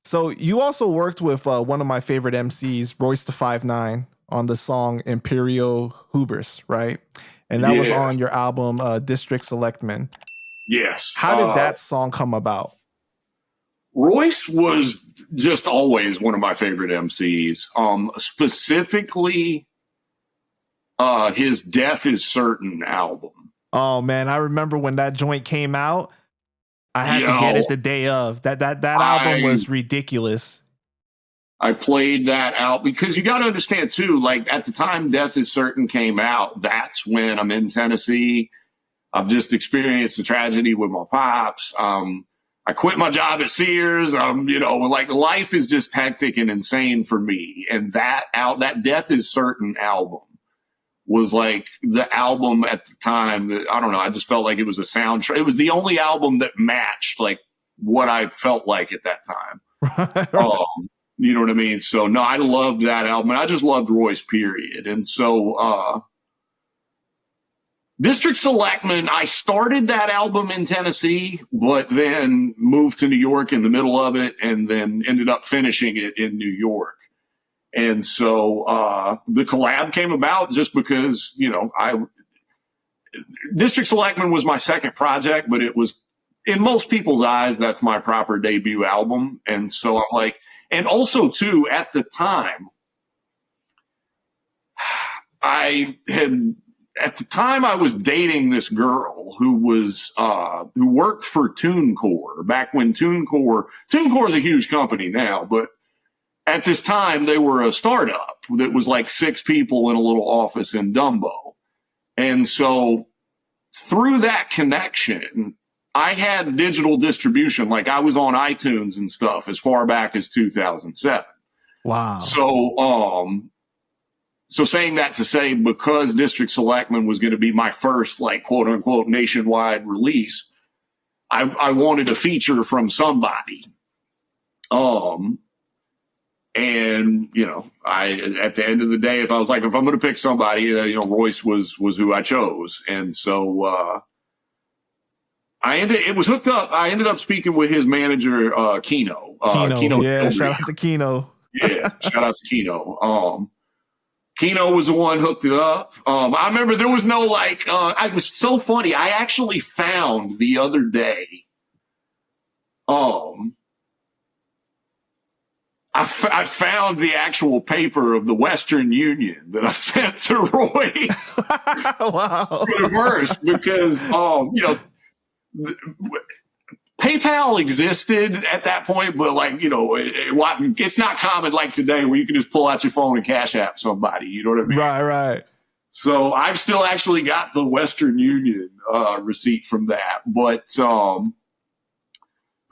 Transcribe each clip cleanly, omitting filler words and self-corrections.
So you also worked with one of my favorite MCs, Royce the 5'9", on the song Imperial Hubris, right? And that was on your album District Selectman. Yes. How did that song come about? Royce was just always one of my favorite MCs. Specifically, his Death Is Certain album. Oh man, I remember when that joint came out. I had to get it the day of. That album was ridiculous. I played that out because you got to understand too, like at the time Death Is Certain came out, that's when I'm in Tennessee. I've just experienced a tragedy with my pops. I quit my job at Sears. Like life is just hectic and insane for me. And that Death Is Certain album was like the album at the time that, I don't know, I just felt like it was a soundtrack. It was the only album that matched like what I felt like at that time. You know what I mean? So no, I loved that album. And I just loved Royce, period. And so District Selectman, I started that album in Tennessee, but then moved to New York in the middle of it and then ended up finishing it in New York. And so the collab came about just because, District Selectman was my second project, but it was, in most people's eyes, that's my proper debut album. And so I'm like, and also too, at the time, I was dating this girl who worked for TuneCore back when TuneCore is a huge company now, but at this time they were a startup that was like 6 people in a little office in Dumbo. And so through that connection, I had digital distribution. Like I was on iTunes and stuff as far back as 2007. Wow. So saying that to say, because District Selectman was going to be my first, like, quote unquote, nationwide release, I wanted a feature from somebody. And, at the end of the day, if I'm going to pick somebody, Royce was who I chose. And so, it was hooked up. I ended up speaking with his manager, Keno. Keno, yeah, shout out to Keno. Yeah, shout out to Keno. Keno was the one hooked it up. I remember there was no it was so funny. I actually found the other day, I found the actual paper of the Western Union that I sent to Royce. Wow. For the verse, because, PayPal existed at that point, but it's not common like today where you can just pull out your phone and cash app somebody. You know what I mean? Right. So I've still actually got the Western Union receipt from that. But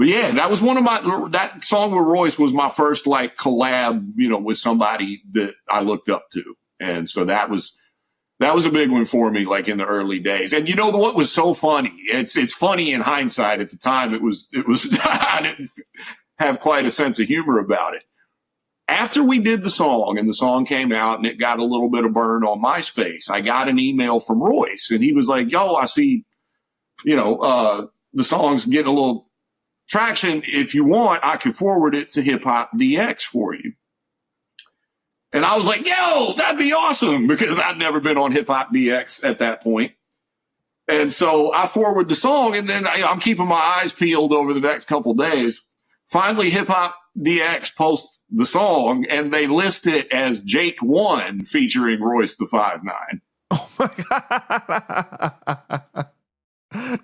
yeah, that was that song with Royce was my first collab, with somebody that I looked up to. And so that was a big one for me, in the early days. And what was so funny? It's funny in hindsight. At the time, it was I didn't have quite a sense of humor about it. After we did the song and the song came out and it got a little bit of burn on MySpace, I got an email from Royce and he was like, "Yo, I see, the song's getting a little traction. If you want, I can forward it to Hip Hop DX for you." And I was like, "Yo, that'd be awesome," because I'd never been on Hip Hop DX at that point. And so I forward the song, and then I'm keeping my eyes peeled over the next couple of days. Finally, Hip Hop DX posts the song, and they list it as Jake 1 featuring Royce the 5'9". Oh my God.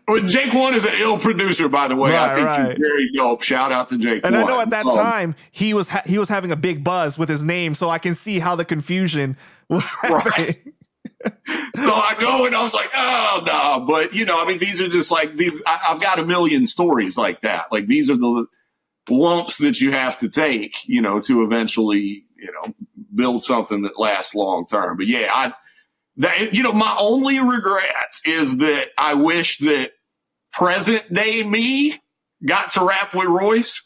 Well, Jake 1 is an ill producer, by the way. I think he's very dope. Shout out to Jake 1. And I know at that time he was having a big buzz with his name, so I can see how the confusion was happening. So I go and I was like, "Oh no!" But these are just these. I've got a million stories like that. These are the lumps that you have to take, to eventually, build something that lasts long term. But yeah, my only regret is that I wish that present day me got to rap with Royce.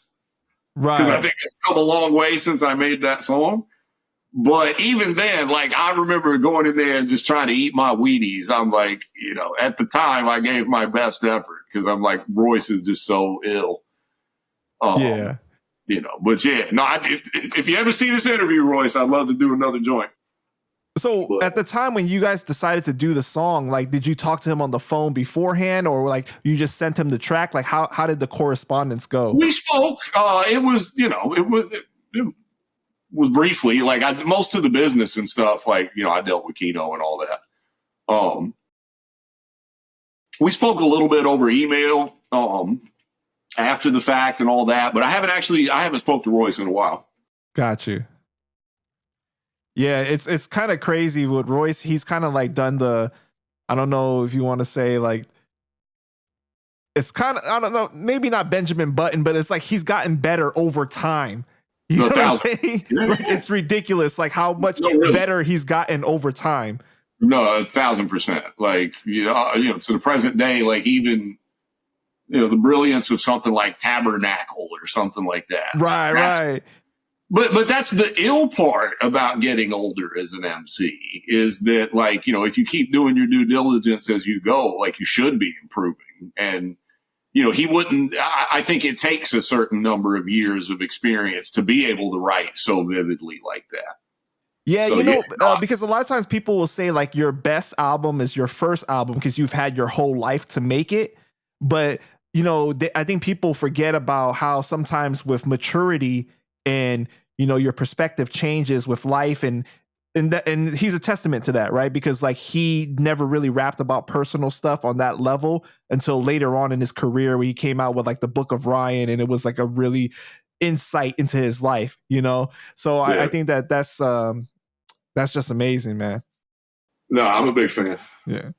Right. Because I think it's come a long way since I made that song. But even then, I remember going in there and just trying to eat my Wheaties. I'm like, at the time I gave my best effort because I'm like, Royce is just so ill. Yeah. You know, but yeah, no, if you ever see this interview, Royce, I'd love to do another joint. So But at the time when you guys decided to do the song, like, did you talk to him on the phone beforehand, or like you just sent him the track? Like, how did the correspondence go? we spoke. It was, you know, it was briefly, like most of the business and stuff, like, you know, I dealt with Keno and all that. We spoke a little bit over email after the fact and all that, but I haven't spoke to Royce in a while. Got you. Yeah, it's kind of crazy with Royce. He's kind of like done the, I don't know if you want to say like, it's kind of, I don't know, maybe not Benjamin Button, but it's like he's gotten better over time. You know what I'm saying? Yeah. Like, it's ridiculous, like how much better he's gotten over time. No, 1,000%. Like, you know, to the present day, like even, you know, the brilliance of something like Tabernacle or something like that. Right. But that's the ill part about getting older as an MC is that, like, you know, if you keep doing your due diligence as you go, like, you should be improving. And, you know, he wouldn't, I think it takes a certain number of years of experience to be able to write so vividly like that. Yeah, so, you know, because a lot of times people will say like your best album is your first album because you've had your whole life to make it. But, you know, I think people forget about how sometimes with maturity and, you know, your perspective changes with life, and he's a testament to that, right? Because like he never really rapped about personal stuff on that level until later on in his career, where he came out with like the Book of Ryan, and it was like a really insight into his life, you know? So I think that's just amazing, man. No, I'm a big fan. Yeah.